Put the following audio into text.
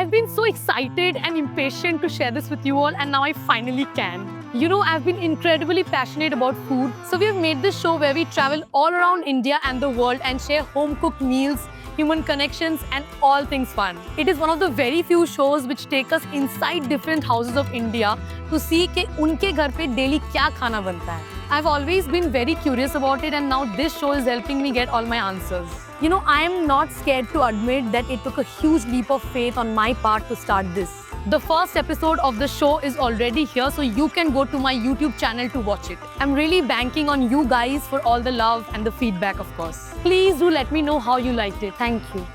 I've been so excited and impatient to share this with you all, and now I finally can. You know, I've been incredibly passionate about food, so we've made this show where we travel all around India and the world and share home-cooked meals, human connections, and all things fun. It is one of the very few shows which take us inside different houses of India to see कि उनके घर पे daily क्या खाना बनता है. I've always been very curious about it, and now this show is helping me get all my answers. You know, I am not scared to admit that it took a huge leap of faith on my part to start this. The first episode of the show is already here, so you can go to my YouTube channel to watch it. I'm really banking on you guys for all the love and the feedback, of course. Please do let me know how you liked it. Thank you.